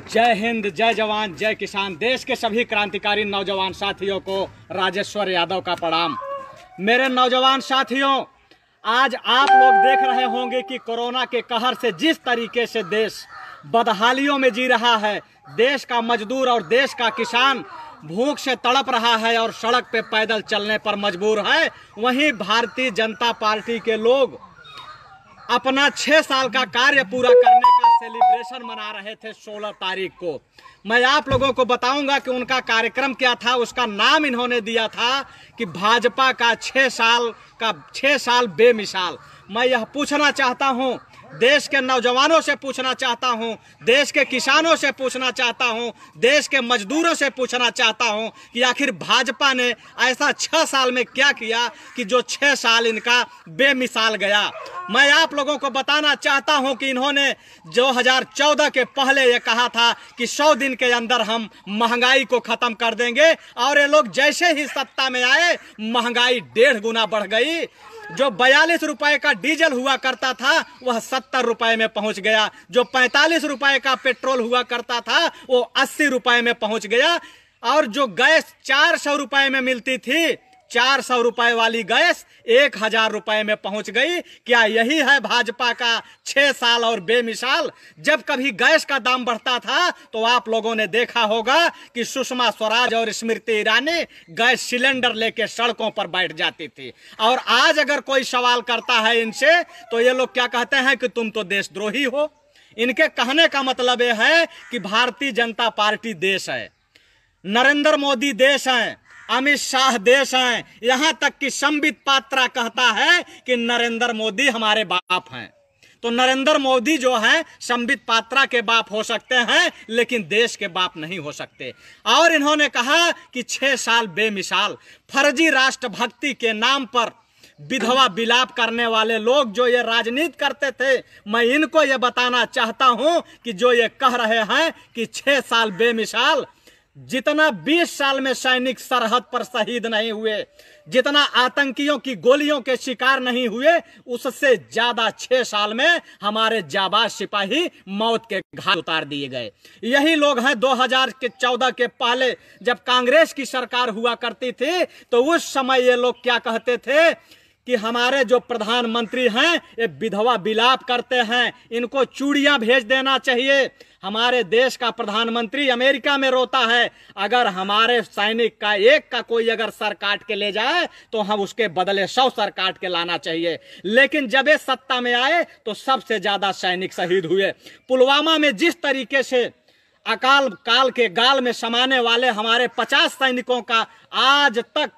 जय हिंद, जय जवान, जय किसान। देश के सभी क्रांतिकारी नौजवान साथियों को राजेश्वर यादव का प्रणाम। मेरे नौजवान साथियों, आज आप लोग देख रहे होंगे कि कोरोना के कहर से जिस तरीके से देश बदहालियों में जी रहा है, देश का मजदूर और देश का किसान भूख से तड़प रहा है और सड़क पे पैदल चलने पर मजबूर है। वहीं भारतीय जनता पार्टी के लोग अपना 6 साल का कार्य पूरा करने का सेलिब्रेशन मना रहे थे 16 तारीख को। मैं आप लोगों को बताऊंगा कि उनका कार्यक्रम क्या था। उसका नाम इन्होंने दिया था कि भाजपा का 6 साल बेमिसाल। मैं यह पूछना चाहता हूं, देश के नौजवानों से पूछना चाहता हूं, देश के किसानों से पूछना चाहता हूं, देश के मजदूरों से पूछना चाहता हूं कि आखिर भाजपा ने ऐसा 6 साल में क्या किया कि जो 6 साल इनका बेमिसाल गया। मैं आप लोगों को बताना चाहता हूं कि इन्होंने 2014 के पहले ये कहा था कि 100 दिन के अंदर हम महंगाई को खत्म कर देंगे, और ये लोग जैसे ही सत्ता में आए महंगाई 1.5 गुना बढ़ गई। जो 42 रुपए का डीजल हुआ करता था वह 70 रुपए में पहुंच गया। जो 45 रुपए का पेट्रोल हुआ करता था वो 80 रुपए में पहुंच गया। और जो गैस 400 रुपए में मिलती थी, 400 रुपए वाली गैस 1000 रुपए में पहुंच गई। क्या यही है भाजपा का 6 साल और बेमिसाल? जब कभी गैस का दाम बढ़ता था तो आप लोगों ने देखा होगा कि सुषमा स्वराज और स्मृति ईरानी गैस सिलेंडर लेके सड़कों पर बैठ जाती थी। और आज अगर कोई सवाल करता है इनसे तो ये लोग क्या कहते हैं कि तुम तो देशद्रोही हो। इनके कहने का मतलब यह है कि भारतीय जनता पार्टी देश है, नरेंद्र मोदी देश है, अमित शाह देश हैं। यहां तक कि संबित पात्रा कहता है कि नरेंद्र मोदी हमारे बाप हैं। तो नरेंद्र मोदी जो है संबित पात्रा के बाप हो सकते हैं, लेकिन देश के बाप नहीं हो सकते। और इन्होंने कहा कि 6 साल बेमिसाल। फर्जी राष्ट्रभक्ति के नाम पर विधवा विलाप करने वाले लोग जो ये राजनीति करते थे, मैं इनको ये बताना चाहता हूं कि जो ये कह रहे हैं कि 6 साल बेमिसाल, जितना 20 साल में सैनिक सरहद पर शहीद नहीं हुए, जितना आतंकियों की गोलियों के शिकार नहीं हुए, उससे ज्यादा 6 साल में हमारे जाबाज सिपाही मौत के घाट उतार दिए गए। यही लोग हैं 2014 के पहले जब कांग्रेस की सरकार हुआ करती थी, तो उस समय ये लोग क्या कहते थे कि हमारे जो प्रधानमंत्री हैं ये विधवा विलाप करते हैं, इनको चूड़ियां भेज देना चाहिए। हमारे देश का प्रधानमंत्री अमेरिका में रोता है, अगर हमारे सैनिक का एक का कोई अगर सर काट के ले जाए तो हम उसके बदले 100 सर काट के लाना चाहिए। लेकिन जब ये सत्ता में आए तो सबसे ज्यादा सैनिक शहीद हुए। पुलवामा में जिस तरीके से अकाल काल के गाल में समाने वाले हमारे 50 सैनिकों का आज तक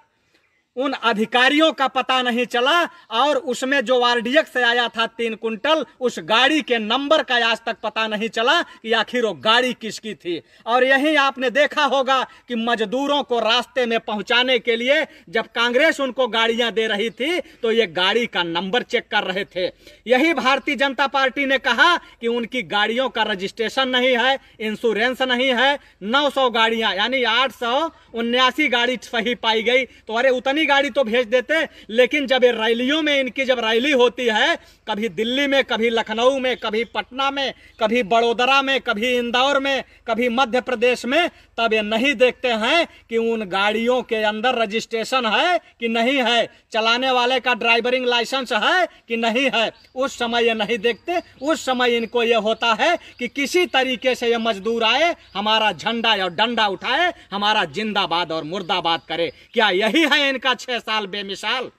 उन अधिकारियों का पता नहीं चला, और उसमें जो आरडीएक्स से आया था 3 कुंटल, उस गाड़ी के नंबर का आज तक पता नहीं चला कि आखिर वो गाड़ी किसकी थी। और यही आपने देखा होगा कि मजदूरों को रास्ते में पहुंचाने के लिए जब कांग्रेस उनको गाड़ियां दे रही थी तो ये गाड़ी का नंबर चेक कर रहे थे। यही भारतीय जनता पार्टी ने कहा कि उनकी गाड़ियों का रजिस्ट्रेशन नहीं है, इंश्योरेंस नहीं है। 900 गाड़ियां यानी 879 गाड़ी सही पाई गई। तो अरे उतनी गाड़ी तो भेज देते। लेकिन जब ये रैलियों में, इनकी जब रैली होती है, कभी दिल्ली में, कभी लखनऊ में, कभी पटना में, कभी बड़ोदरा में, कभी इंदौर में, कभी मध्य प्रदेश में, तब ये नहीं देखते हैं कि उन गाड़ियों के अंदर रजिस्ट्रेशन है कि नहीं है, चलाने वाले का ड्राइवरिंग लाइसेंस है कि नहीं है। उस समय ये नहीं देखते। उस समय इनको ये होता है कि किसी तरीके से ये मजदूर आए, हमारा झंडा और डंडा उठाए, हमारा जिंदाबाद और मुर्दाबाद करे। क्या यही है इनका 6 साल बेमिसाल?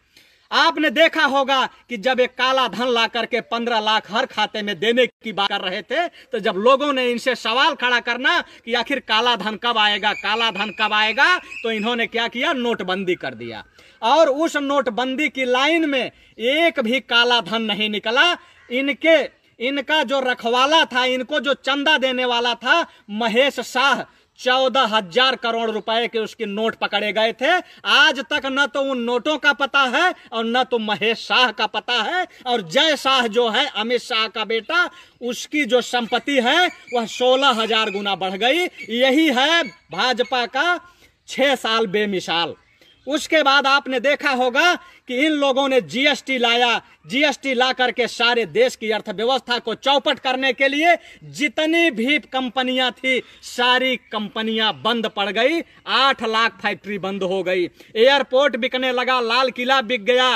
आपने देखा होगा कि जब एक काला धन ला करके 15 लाख हर खाते में देने की बात कर रहे थे, तो जब लोगों ने इनसे सवाल खड़ा करना कि आखिर काला धन कब आएगा, काला धन कब आएगा, तो इन्होंने क्या किया, नोटबंदी कर दिया। और उस नोटबंदी की लाइन में एक भी काला धन नहीं निकला। इनका जो रखवाला था, इनको जो चंदा देने वाला था, महेश शाह, 14,000 करोड़ रुपए के उसके नोट पकड़े गए थे। आज तक न तो उन नोटों का पता है और न तो महेश शाह का पता है। और जय शाह जो है, अमित शाह का बेटा, उसकी जो संपत्ति है वह 16,000 गुना बढ़ गई। यही है भाजपा का 6 साल बेमिसाल। उसके बाद आपने देखा होगा कि इन लोगों ने जीएसटी लाया। जीएसटी ला करके सारे देश की अर्थव्यवस्था को चौपट करने के लिए जितनी भी कंपनियां थी सारी कंपनियां बंद पड़ गई। 8 लाख फैक्ट्री बंद हो गई। एयरपोर्ट बिकने लगा, लाल किला बिक गया,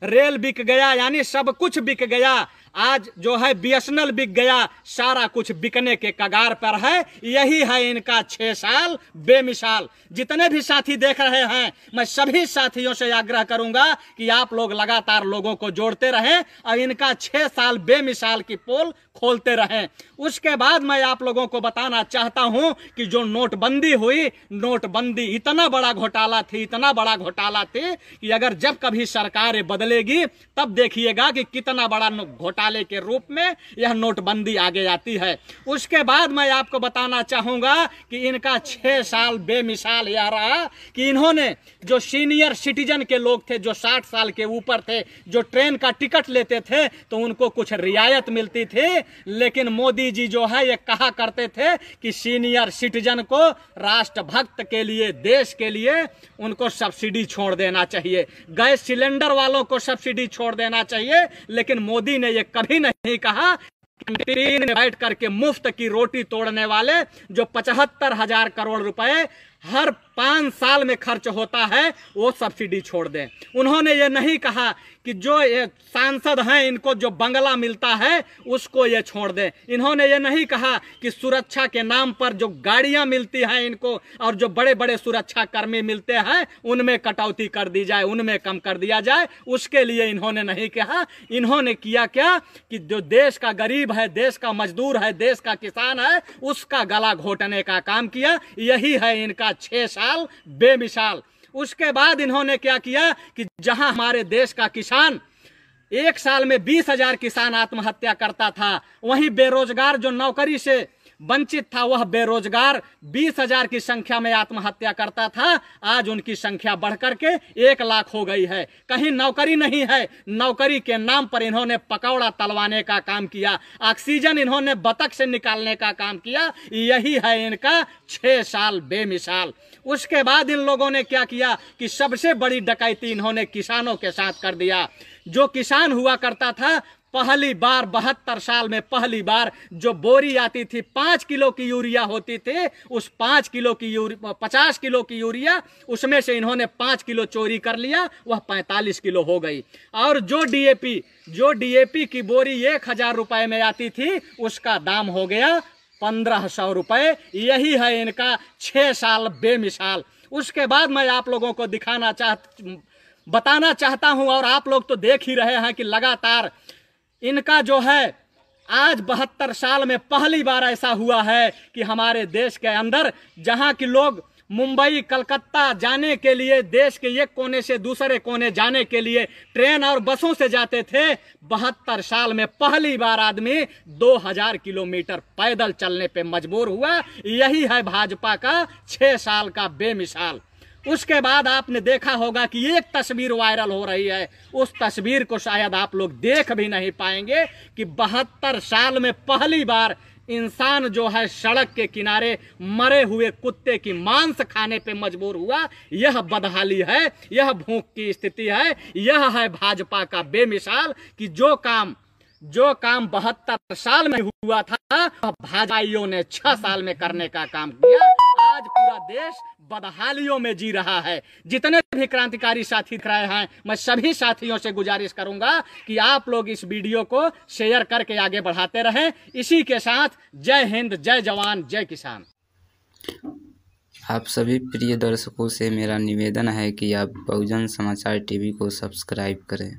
रेल बिक गया, यानी सब कुछ बिक गया। आज जो है बीएसएनएल बिक गया, सारा कुछ बिकने के कगार पर है। यही है इनका 6 साल बेमिसाल। जितने भी साथी देख रहे हैं, मैं सभी साथियों से आग्रह करूंगा कि आप लोग लगातार लोगों को जोड़ते रहें और इनका 6 साल बेमिसाल की पोल खोलते रहें। उसके बाद मैं आप लोगों को बताना चाहता हूं कि जो नोटबंदी हुई, नोटबंदी इतना बड़ा घोटाला थी, इतना बड़ा घोटाला थी कि अगर जब कभी सरकार बदलेगी तब देखिएगा कि कितना बड़ा घोटाले के रूप में यह नोटबंदी आगे आती है। उसके बाद मैं आपको बताना चाहूंगा कि इनका 6 साल बेमिसाल यह रहा कि इन्होंने जो सीनियर सिटीजन के लोग थे, जो 60 साल के ऊपर थे, जो ट्रेन का टिकट लेते थे तो उनको कुछ रियायत मिलती थी, लेकिन मोदी जी जो है ये कहा करते थे कि सीनियर सिटीजन को राष्ट्रभक्त के लिए, देश के लिए उनको सब्सिडी छोड़ देना चाहिए, गैस सिलेंडर वालों को सब्सिडी छोड़ देना चाहिए। लेकिन मोदी ने ये कभी नहीं कहा कैंटीन में बैठ करके मुफ्त की रोटी तोड़ने वाले जो 75,000 करोड़ रुपए हर 5 साल में खर्च होता है वो सब्सिडी छोड़ दें। उन्होंने ये नहीं कहा कि जो ये सांसद हैं इनको जो बंगला मिलता है उसको ये छोड़ दें। इन्होंने ये नहीं कहा कि सुरक्षा के नाम पर जो गाड़ियां मिलती हैं इनको और जो बड़े बड़े सुरक्षा कर्मी मिलते हैं उनमें कटौती कर दी जाए, उनमें कम कर दिया जाए, उसके लिए इन्होंने नहीं कहा। इन्होंने किया क्या कि जो देश का गरीब है, देश का मजदूर है, देश का किसान है, उसका गला घोटने का काम किया। यही है इनका 6 साल बेमिसाल। उसके बाद इन्होंने क्या किया कि जहां हमारे देश का किसान 1 साल में 20,000 किसान आत्महत्या करता था, वहीं बेरोजगार जो नौकरी से वंचित था वह बेरोजगार 20,000 की संख्या में आत्महत्या करता था। आज उनकी संख्या बढ़कर के 1 लाख हो गई है। कहीं नौकरी नहीं है, नौकरी के नाम पर इन्होंने पकौड़ा तलवाने का काम किया, ऑक्सीजन इन्होंने बतख से निकालने का काम किया। यही है इनका 6 साल बेमिसाल। उसके बाद इन लोगों ने क्या किया कि सबसे बड़ी डकैती इन्होंने किसानों के साथ कर दिया। जो किसान हुआ करता था, पहली बार 72 साल में पहली बार जो बोरी आती थी 5 किलो की यूरिया होती थी, उस 5 किलो की 50 किलो की यूरिया उसमें से इन्होंने 5 किलो चोरी कर लिया, वह 45 किलो हो गई। और जो डीएपी की बोरी 1,000 रुपए में आती थी उसका दाम हो गया 1,500 रुपए। यही है इनका 6 साल बेमिसाल। उसके बाद मैं आप लोगों को बताना चाहता हूं, और आप लोग तो देख ही रहे हैं कि लगातार इनका जो है आज 72 साल में पहली बार ऐसा हुआ है कि हमारे देश के अंदर जहां के लोग मुंबई, कलकत्ता जाने के लिए, देश के एक कोने से दूसरे कोने जाने के लिए ट्रेन और बसों से जाते थे, 72 साल में पहली बार आदमी 2000 किलोमीटर पैदल चलने पे मजबूर हुआ। यही है भाजपा का 6 साल का बेमिसाल। उसके बाद आपने देखा होगा कि एक तस्वीर वायरल हो रही है, उस तस्वीर को शायद आप लोग देख भी नहीं पाएंगे कि 72 साल में पहली बार इंसान जो है सड़क के किनारे मरे हुए कुत्ते की मांस खाने पे मजबूर हुआ। यह बदहाली है, यह भूख की स्थिति है, यह है भाजपा का बेमिसाल कि जो काम 72 साल में हुआ था भाजपाइयों ने 6 साल में करने का काम किया। आज पूरा देश बदहालियों में जी रहा है। जितने भी क्रांतिकारी साथी दिख रहे हैं, मैं सभी साथियों से गुजारिश करूंगा कि आप लोग इस वीडियो को शेयर करके आगे बढ़ाते रहें। इसी के साथ जय हिंद, जय जवान, जय किसान। आप सभी प्रिय दर्शकों से मेरा निवेदन है कि आप बहुजन समाचार टीवी को सब्सक्राइब करें।